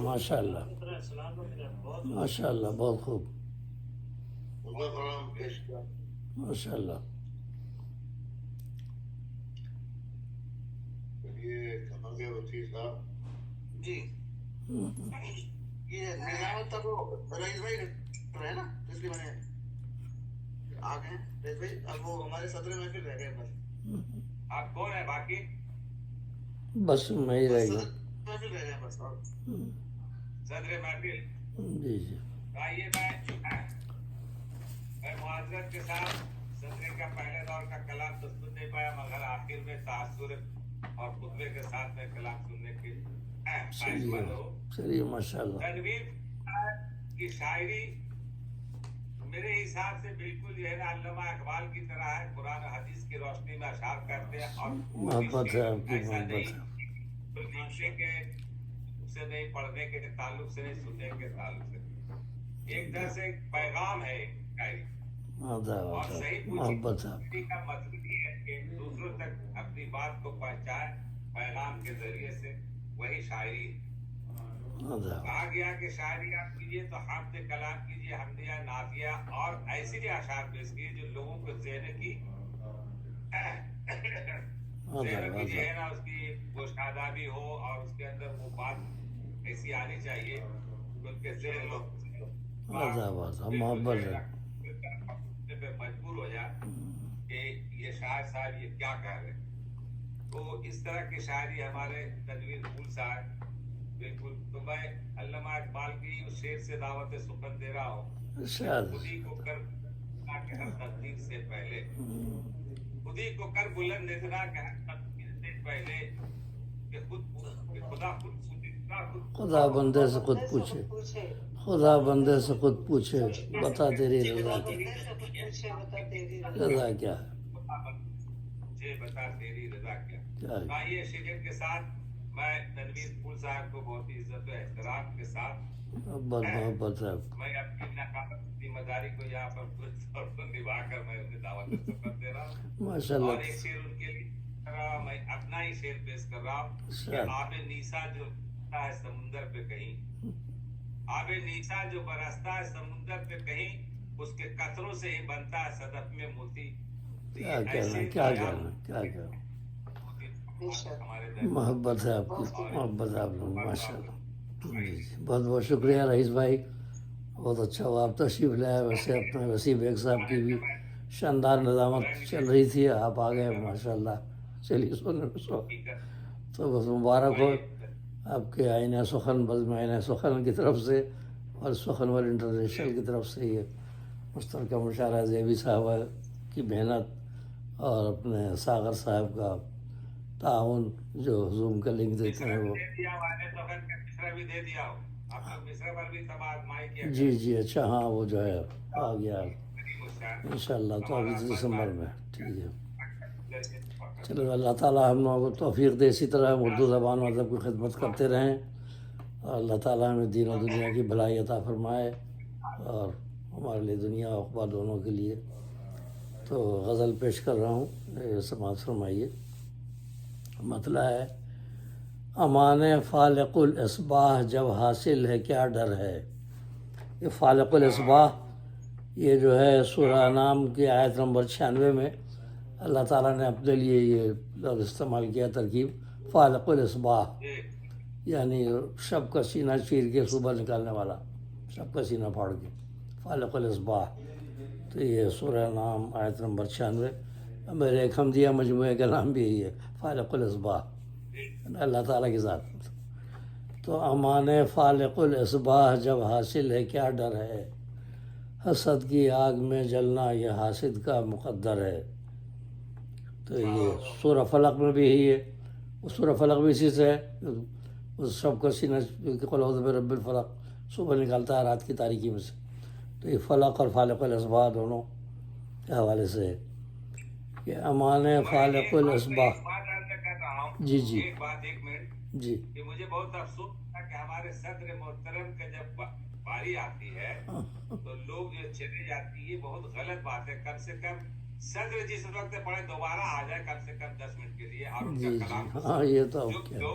ماشاء اللہ ماشاء اللہ، بہت خوب، ماشاء اللہ۔ جی یہ نظام تک رئیس بھائی رہے نا، اس لیے میں نے آ گئے رئیس بھائی، اب وہ ہمارے صدر محفل رہ گئے بس۔ آپ کون ہے باقی؟ بس میں ہی رہ گیا، صدر محفل رہ گئے بس، اور صدر محفل۔ جی جی۔ آئیے میں معذرت کے ساتھ صدر کا پہلے دور کا کلام تو سن نہیں پایا، مگر آخر میں تاثر اور خطبے کے ساتھ میں کلام سننے کے چلیے ماشاء اللہ۔ تنویر کی شاعری میرے حساب سے بالکل یہ ہے نا علامہ اقبال کی طرح ہے، قرآن و حدیث کی روشنی میں اشعار کرتے ہیں، اور محبت ہے آپ کی، ایسا محبت نہیں ہے۔ لکھنے کے سے نہیں، پڑھنے کے تعلق سے نہیں، سننے کے تعلق سے ایک طرح سے پیغام ہے شاعری، اور صحیح محبت ہے۔ پوچھنے کا مطلب یہ ہے کہ دوسروں تک اپنی بات کو پہنچائے پیغام کے ذریعے سے، وہی شاعری ہے۔ کہا گیا کہ شاعری آپ کیجیے تو حمد کلام کیجیے، حمدیہ نعتیہ اور ایسی بھی اشعار پیش کیجیے جو لوگوں کو ذہن کی جو ہے نا اس کی گوشادہ بھی ہو، اور اس کے اندر وہ بات ایسی آنی چاہیے کہ ان کے ذہن محبت ہے، پہ مجبور ہو جائے کہ یہ شاعر صاحب یہ کیا کہہ رہے ہیں۔ تو اس طرح کی شاعری ہمارے تنویر پھول صاحب بالکل۔ تو میں علامہ اقبال کی اس شعر سے دعوت سخن دے رہا ہوں، خودی کو کر کہ ہر تقدیر سے پہلے، خودی کو کر بلند اتنا کہ ہر تقدیر سے پہلے، کہ خدا خود خدا بندے سے خود پوچھے، خدا بندے سے خود پوچھے، بتا تیری رضا کیا، رضا کیا ہے، مجھے بتا تیری رضا کیا۔ آئیے شعر کے ساتھ میں تنویر پھول صاحب کو بہت ہی عزت و احترام کے ساتھ محبت ہے، میں اپنی ناقابل ذمہ داری کو یہاں پر درست طور پر نبھا کر میں انہیں دعوت سفر دے رہا ہوں، ماشاء اللہ۔ اور ایک شعر ان کے لیے میں اپنا ہی شعر پیش کر رہا ہوں کہ آب نیسا جو برستا ہے سمندر پہ کہیں، آب نیسا جو برستا ہے سمندر پہ کہیں، اس کے قطروں سے ہی بنتا ہے صدف میں موتی۔ کیا کہنا، کیا کہنا، کیا کہنا، محبت ہے آپ کی، محبت ہے آپ لوگ، ماشاء اللہ۔ جی جی، بہت بہت شکریہ رئیس بھائی، بہت اچھا ہوا آپ تشریف لائے۔ ویسے اپنے وسیع بیگ صاحب کی بھی شاندار نظامت چل رہی تھی، آپ آ گئے ماشاء اللہ۔ چلیے سونے سو تو بس مبارک ہو آپ کے آئین سخن، بزم آئین سخن کی طرف سے اور سخن ور انٹرنیشنل کی طرف سے یہ مشترکہ مشاعرہ زیبی صاحبہ کی محنت اور اپنے ساغر صاحب کا تعاون جو زوم کا لنک دیتے ہیں وہ۔ جی جی، اچھا، ہاں وہ جو ہے آ گیا انشاءاللہ، تو ابھی دسمبر میں، ٹھیک ہے۔ چلو اللہ تعالیٰ ہم لوگوں کو توفیق دے، اسی طرح ہم اردو زبان و ادب کی خدمت کرتے رہیں، اور اللہ تعالیٰ ہمیں دین و دنیا کی بھلائی عطا فرمائے، اور ہمارے لیے دنیا و عقبہ دونوں کے لیے۔ تو غزل پیش کر رہا ہوں، سماعت فرمائیے۔ مطلع ہے: امان فالق الاصباح جب حاصل ہے کیا ڈر ہے۔ یہ فالق الاصباح یہ جو ہے سورہ انعام کی آیت نمبر 96 میں اللہ تعالیٰ نے اپنے لیے یہ لفظ استعمال کیا، ترکیب فالق الاصباح، یعنی شب کا سینہ چیر کے صبح نکالنے والا، شب کا سینہ پھاڑ کے، فالق الاصباح۔ تو یہ سورہ انعام آیت نمبر 96، میرے ایک حمدیہ مجموعے کا نام بھی یہی ہے، فالق الاصباح، اللہ تعالیٰ کی ذات۔ تو امان فالق الاصباح جب حاصل ہے کیا ڈر ہے، حسد کی آگ میں جلنا یہ حاسد کا مقدر ہے۔ تو یہ سورہ فلق میں بھی یہی ہے، سورہ فلق بھی اسی سے ہے، اس شب کا سینہ قل اعوذ برب الفلق، صبح نکالتا ہے رات کی تاریکی میں سے۔ تو یہ فلق اور فالق الاصباح دونوں کے حوالے سے ہے کہ امان فالق الاصباح۔ جی جی ایک منٹ جی، کہ مجھے بہت افسوس تھا کہ ہمارے صدر محترم کا جب باری آتی ہے تو لوگ جو چلے جاتی ہے، بہت غلط بات ہے۔ کم سے کم صدر جس وقت پڑھے دوبارہ آ جائے کم سے کم 10 منٹ کے لیے، اور ان کا جی جی، کلام ہاں یہ تو جو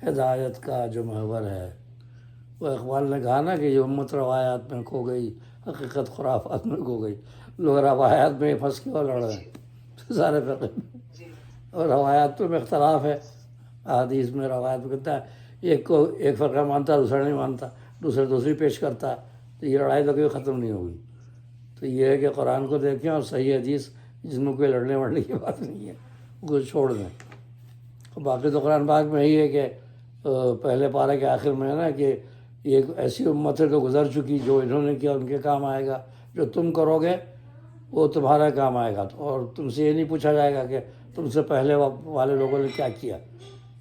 ہدایت کا جو محور ہے. وہ اقبال نے کہا نا کہ یہ امت روایات میں کھو گئی، حقیقت خرافات میں کھو گئی. لوگ روایات میں پھنس کے وہ لڑ رہے ہیں سارے فقہ میں، اور روایات میں اختلاف ہے. حدیث میں روایت میں کہتا ہے ایک فرقہ مانتا دوسرا نہیں مانتا، دوسری پیش کرتا، تو یہ لڑائی تو کبھی ختم نہیں ہوگی. تو یہ ہے کہ قرآن کو دیکھیں اور صحیح حدیث جس میں کوئی لڑنے وڑنے کی بات نہیں ہے وہ چھوڑ دیں. باقی تو قرآن پاک میں یہی ہے کہ پہلے پارے کے آخر میں ہے نا کہ یہ ایسی امت ہے جو گزر چکی، جو انہوں نے کیا ان کے کام آئے گا، جو تم کرو گے وہ تمہارا کام آئے گا. اور تم سے یہ نہیں پوچھا جائے گا کہ تم سے پہلے والے لوگوں نے کیا کیا.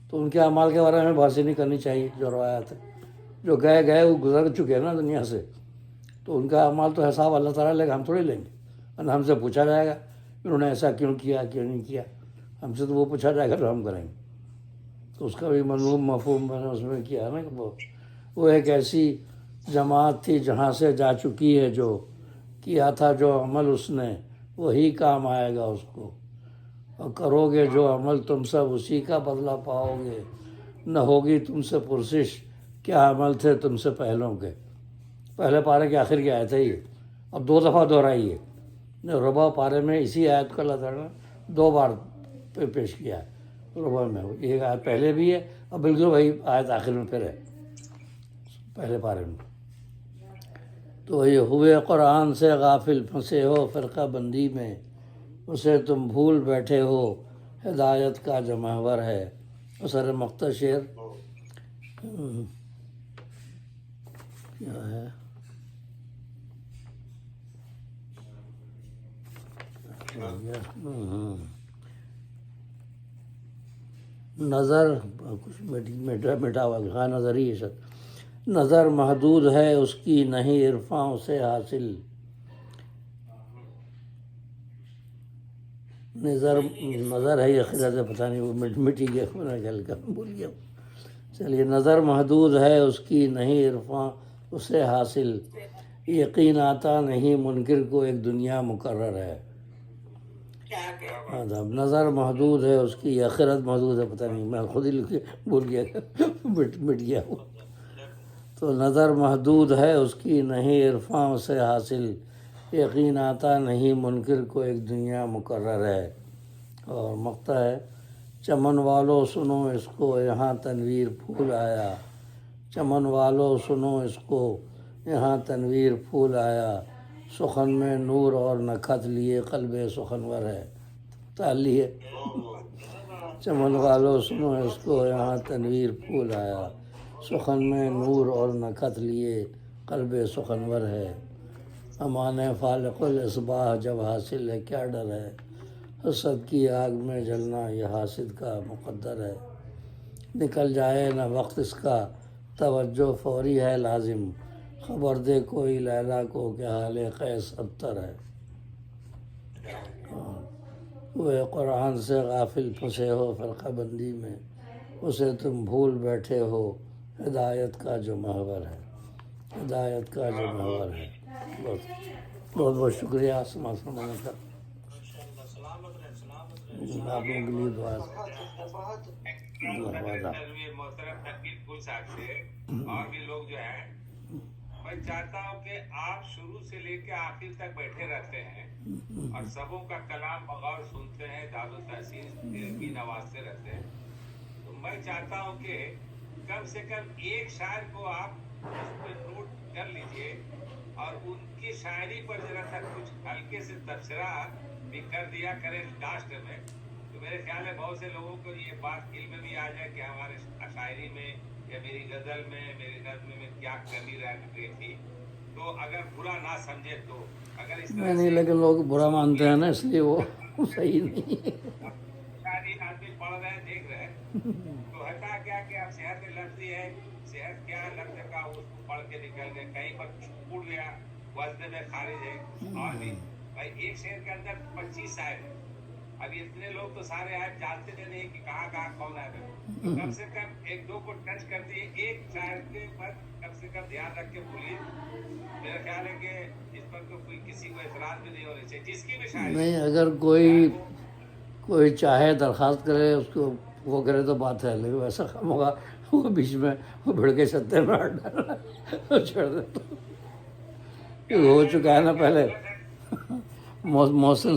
تو ان کے اعمال کے بارے میں بحث نہیں کرنی چاہیے. جو روایات ہے جو گئے وہ گزر چکے ہیں نا دنیا سے، تو ان کا اعمال تو حساب اللہ تعالیٰ لے گا، ہم تھوڑی لیں گے. ورنہ ہم سے پوچھا جائے گا انہوں نے ایسا کیوں کیا کیوں نہیں کیا، ہم سے تو وہ پوچھا جائے گا تو ہم کریں گے. تو اس کا بھی مفہوم میں نے اس میں کیا نا کہ وہ ایک ایسی جماعت تھی جہاں سے جا چکی ہے، جو کیا تھا جو عمل اس نے وہی کام آئے گا اس کو، اور کرو گے جو عمل تم سب اسی کا بدلہ پاؤ گے. نہ ہوگی تم سے پرسش کیا عمل تھے تم سے پہلوں کے. پہلے پارے کے آخر کی آیت ہے یہ، اب 2 دفعہ دہرائی ہے. ربع پارے میں اسی آیت کو اللہ تعالیٰ نے 2 بار پیش کیا ہے. ربع میں ایک آیت پہلے بھی ہے اور بالکل وہی آیت آخر میں پھر ہے پہلے پارے میں. تو یہ ہوئے قرآن سے غافل پھنسے ہو فرقہ بندی میں، اسے تم بھول بیٹھے ہو ہدایت کا جو محور ہے. اثر مقطع شعر کیا ہے؟ نظر کچھ مٹا ہوا ہاں نظر ہی ہے سر. نظر محدود ہے اس کی نہیں عرفاں اسے حاصل. نظر ہے یہ خیال سے پتہ نہیں وہ مٹی گیا گل کا بھول گیا. چلیے نظر محدود ہے اس کی نہیں عرفاں اسے حاصل. یقین آتا نہیں منکر کو ایک دنیا مقرر ہے. نظر محدود ہے اس کی، آخرت محدود ہے پتہ نہیں میں خود ہی بھول گیا مٹ گیا. تو نظر محدود ہے اس کی نہیں عرفاں اسے حاصل. یقین آتا نہیں منکر کو ایک دنیا مقرر ہے. اور مقطع ہے چمن والو سنو اس کو یہاں تنویر پھول آیا. چمن والو سنو اس کو یہاں تنویر پھول آیا. سخن میں نور اور نہ خط لیے قلب سخنور ہے. تعلی ہے چمن والو سنو اس کو یہاں تنویر پھول آیا. سخن میں نور اور نہ خط لیے قلب سخنور ہے. امان فالق الاصباح جب حاصل ہے کیا ڈر ہے. حسد کی آگ میں جلنا یہ حاسد کا مقدر ہے. نکل جائے نہ وقت اس کا توجہ فوری ہے لازم. خبر دے کوئی لیلا کو کہ حال قیس ابتر ہے. وہ قرآن سے غافل پھنسے ہو فرقہ بندی میں، اسے تم بھول بیٹھے ہو ہدایت کا جو محور ہے. ہدایت کا جو محور ہے. بہت بہت شکریہ سمانے کا. آپ لوگوں کے لیے دعا محترم تنقید پور صاحب سے اور بھی لوگ جو ہیں، میں چاہتا ہوں کہ آپ شروع سے لے کے آخر تک بیٹھے رہتے ہیں اور سبوں کا کلام بغور سنتے ہیں، داد و تحسین بھی نوازتے رہتے ہیں. تو میں چاہتا ہوں کہ کم سے کم ایک شاعر کو آپ اس پہ نوٹ کر لیجئے اور ان کی شاعری پر ذرا سا کچھ ہلکے سے تبصرہ بھی کر دیا کریں لاسٹ میں. تو میرے خیال ہے بہت سے لوگوں کو یہ بات علم میں بھی آ جائے کہ ہمارے شاعری میں یا میری غزل میں میری نظم میں کیا کمی رہ گئی تھی. تو اگر برا نہ سمجھے تو اگر اس طرح نہیں، لیکن لوگ برا مانتے ہیں نا اس لیے وہ صحیح نہیں ہے. شاعری آدمی پڑھ رہے ہیں دیکھ رہے ہیں تو ہوتا کیا کہ اب صحت لفظی ہے، صحت کیا لفظ کا اس کو پڑھ کے نکل گئے، کہیں پر ٹوٹ گیا وزن میں خارج ہے. اور بھی بھائی ایک شعر کے اندر 25 صاحب ہیں. اب اتنے لوگ تو سارے آپ جانتے تھے نہیں کہ کہاں کہاں کون ہے. تو کم سے کم ایک دو کو ٹچ کر دیے ایک شاعر کے پر کم سے کم دھیان رکھ کے بولیے. میرا خیال ہے کہ اس پر تو کوئی کسی کو اعتراض بھی نہیں ہونے چاہیے جس کی بھی شاعری. نہیں، اگر کوئی چاہے درخواست کرے اس کو وہ کرے تو بات ہے، لیکن ویسا کام ہوگا وہ بیچ میں وہ بھڑ کے چھتے میں ہاتھ ڈالا وہ چھوڑ دیتا. یہ ہو چکا ہے نا پہلے محسن